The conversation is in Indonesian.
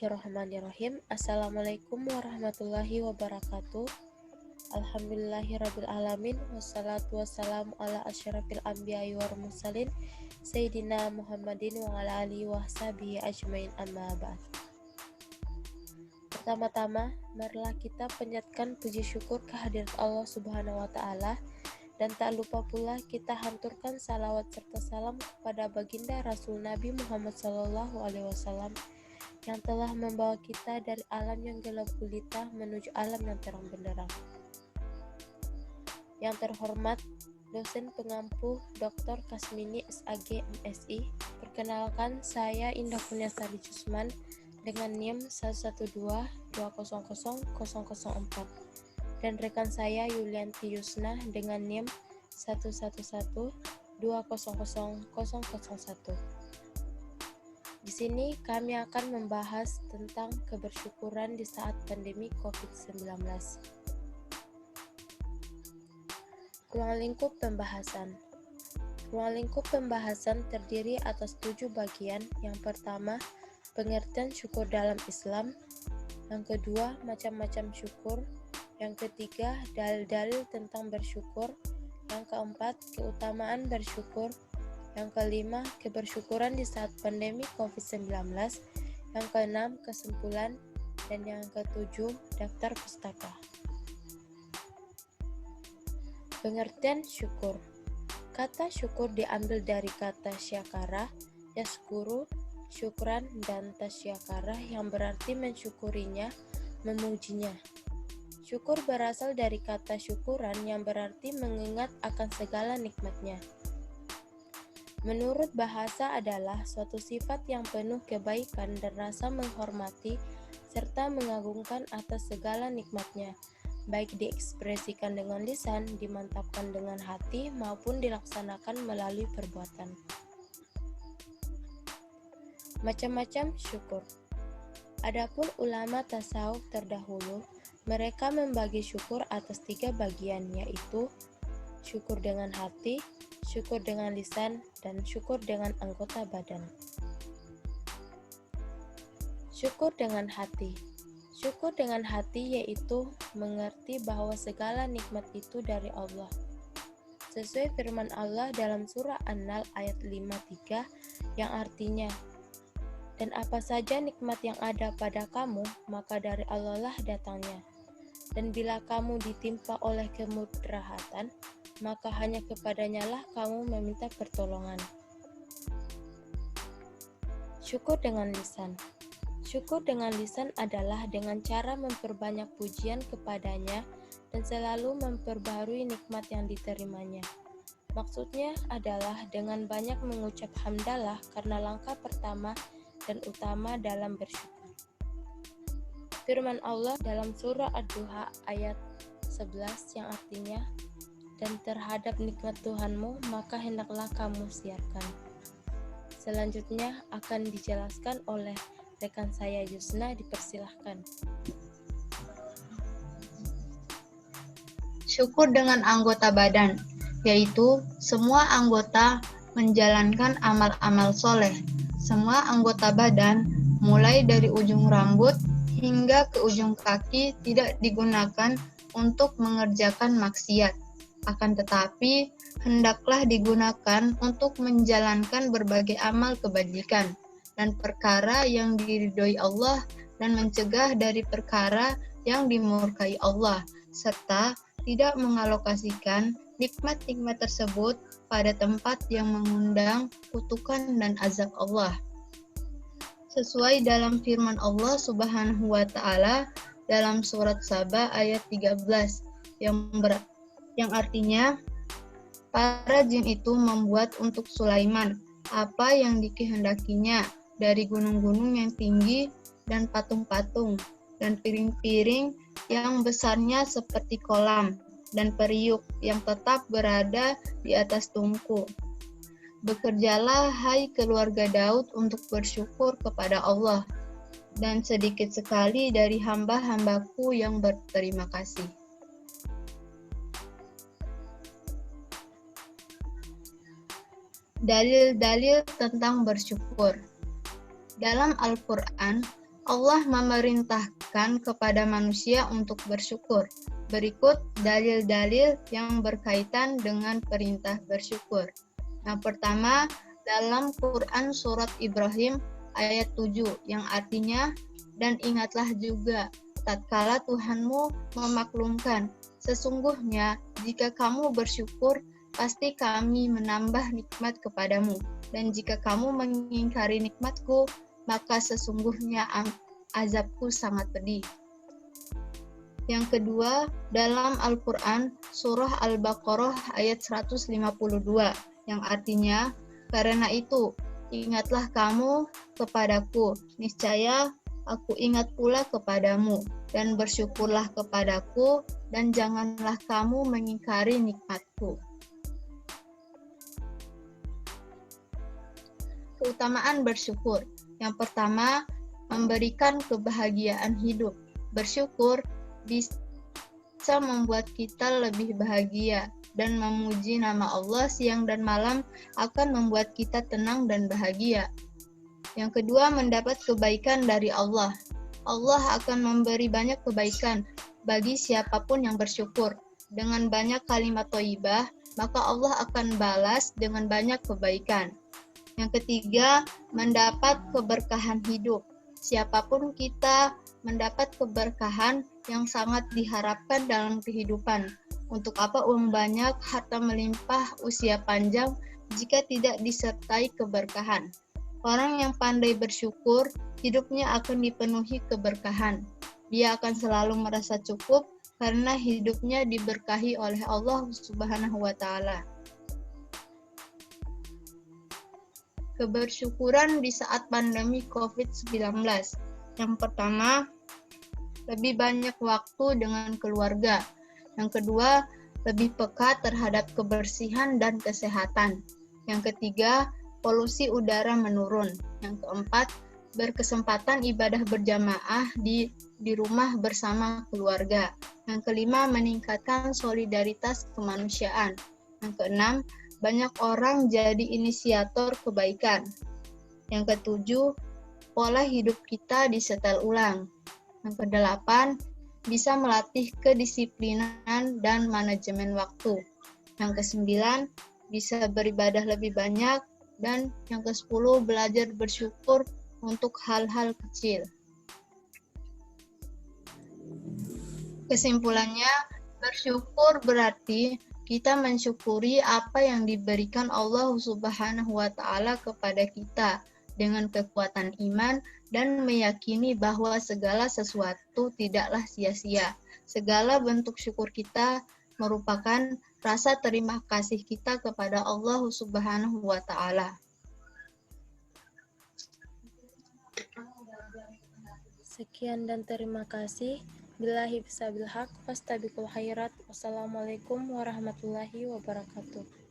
Bismillahirrahmanirrahim. Assalamualaikum warahmatullahi wabarakatuh. Alhamdulillahirabbil alamin wassalatu wassalamu ala asyrafil anbiya'i wal mursalin Sayyidina Muhammadin wa ala alihi wa sahbihi ajmain amma ba'd. Pertama-tama, marilah kita panjatkan puji syukur kehadirat Allah Subhanahu wa taala dan tak lupa pula kita hanturkan salawat serta salam kepada baginda Rasul Nabi Muhammad SAW yang telah membawa kita dari alam yang gelap gulita menuju alam yang terang benderang. Yang terhormat dosen pengampu Dr. Kasmini SAG MSI. Perkenalkan, saya Indah Punyasari Jusman dengan NIM 112200004 dan rekan saya Yulianti Yusna dengan NIM 111200001. Di sini kami akan membahas tentang kebersyukuran di saat pandemi COVID-19. Ruang lingkup pembahasan. Ruang lingkup pembahasan terdiri atas 7 bagian. Yang pertama, pengertian syukur dalam Islam. Yang kedua, macam-macam syukur. Yang ketiga, dalil-dalil tentang bersyukur. Yang keempat, keutamaan bersyukur. Yang kelima, kebersyukuran di saat pandemi COVID-19. Yang keenam, kesimpulan. Dan yang ketujuh, daftar pustaka. Pengertian syukur. Kata syukur diambil dari kata syakara, yaskuru, syukran, dan tasyakara yang berarti mensyukurinya, memujinya. Syukur berasal dari kata syukuran yang berarti mengingat akan segala nikmatnya. Menurut bahasa adalah suatu sifat yang penuh kebaikan dan rasa menghormati serta mengagungkan atas segala nikmatnya, baik diekspresikan dengan lisan, dimantapkan dengan hati, maupun dilaksanakan melalui perbuatan. Macam-macam syukur. Adapun ulama tasawuf terdahulu, mereka membagi syukur atas 3 bagian, yaitu syukur dengan hati, syukur dengan lisan, dan syukur dengan anggota badan. Syukur dengan hati. Syukur dengan hati yaitu mengerti bahwa segala nikmat itu dari Allah. Sesuai firman Allah dalam surah An-Nahl ayat 53 yang artinya, dan apa saja nikmat yang ada pada kamu, maka dari Allah lah datangnya. Dan bila kamu ditimpa oleh kemudaratan, maka hanya kepadanya lah kamu meminta pertolongan. Syukur dengan lisan. Syukur dengan lisan adalah dengan cara memperbanyak pujian kepadanya dan selalu memperbarui nikmat yang diterimanya. Maksudnya adalah dengan banyak mengucap hamdalah karena langkah pertama dan utama dalam bersyukur. Firman Allah dalam surah Ad-Duha ayat 11 yang artinya, dan terhadap nikmat Tuhanmu, maka hendaklah kamu siarkan. Selanjutnya akan dijelaskan oleh rekan saya Yusna, dipersilahkan. Syukur dengan anggota badan, yaitu semua anggota menjalankan amal-amal soleh. Semua anggota badan, mulai dari ujung rambut hingga ke ujung kaki, tidak digunakan untuk mengerjakan maksiat. Akan tetapi, hendaklah digunakan untuk menjalankan berbagai amal kebajikan dan perkara yang diridhoi Allah dan mencegah dari perkara yang dimurkai Allah, serta tidak mengalokasikan nikmat-nikmat tersebut pada tempat yang mengundang kutukan dan azab Allah. Sesuai dalam firman Allah Subhanahu wa taala dalam surat Saba ayat 13 yang artinya, para jin itu membuat untuk Sulaiman apa yang dikehendakinya dari gunung-gunung yang tinggi dan patung-patung dan piring-piring yang besarnya seperti kolam dan periuk yang tetap berada di atas tungku. Bekerjalah hai keluarga Daud untuk bersyukur kepada Allah, dan sedikit sekali dari hamba-hambaku yang berterima kasih. Dalil-dalil tentang bersyukur. Dalam Al-Quran, Allah memerintahkan kepada manusia untuk bersyukur. Berikut dalil-dalil yang berkaitan dengan perintah bersyukur. Yang pertama, dalam Quran surat Ibrahim ayat 7 yang artinya, dan ingatlah juga tatkala Tuhanmu memaklumkan, sesungguhnya jika kamu bersyukur, pasti kami menambah nikmat kepadamu. Dan jika kamu mengingkari nikmatku, maka sesungguhnya azabku sangat pedih. Yang kedua, dalam Al-Quran, surah Al-Baqarah ayat 152, yang artinya, karena itu, ingatlah kamu kepadaku, niscaya aku ingat pula kepadamu, dan bersyukurlah kepadaku, dan janganlah kamu mengingkari nikmatku. Keutamaan bersyukur. Yang pertama, memberikan kebahagiaan hidup. Bersyukur bisa membuat kita lebih bahagia, dan memuji nama Allah siang dan malam akan membuat kita tenang dan bahagia. Yang kedua, mendapat kebaikan dari Allah. Allah akan memberi banyak kebaikan bagi siapapun yang bersyukur. Dengan banyak kalimat thayyibah, maka Allah akan balas dengan banyak kebaikan. Yang ketiga, mendapat keberkahan hidup. Siapapun kita mendapat keberkahan yang sangat diharapkan dalam kehidupan. Untuk apa uang banyak, harta melimpah, usia panjang, jika tidak disertai keberkahan? Orang yang pandai bersyukur, hidupnya akan dipenuhi keberkahan. Dia akan selalu merasa cukup karena hidupnya diberkahi oleh Allah Subhanahu wa Ta'ala. Kebersyukuran di saat pandemi COVID-19. Yang pertama, lebih banyak waktu dengan keluarga. Yang kedua, lebih peka terhadap kebersihan dan kesehatan. Yang ketiga, polusi udara menurun. Yang keempat, berkesempatan ibadah berjamaah di rumah bersama keluarga. Yang kelima, meningkatkan solidaritas kemanusiaan. Yang keenam, banyak orang jadi inisiator kebaikan. Yang ketujuh, pola hidup kita disetel ulang. Yang kedelapan, bisa melatih kedisiplinan dan manajemen waktu. Yang kesembilan, bisa beribadah lebih banyak. Dan yang kesepuluh, belajar bersyukur untuk hal-hal kecil. Kesimpulannya, bersyukur berarti kita mensyukuri apa yang diberikan Allah Subhanahu wa Ta'ala kepada kita dengan kekuatan iman dan meyakini bahwa segala sesuatu tidaklah sia-sia. Segala bentuk syukur kita merupakan rasa terima kasih kita kepada Allah Subhanahu wa Ta'ala. Sekian dan terima kasih. Billahi bisabil haq, fastabiqul khairat. Wassalamualaikum warahmatullahi wabarakatuh.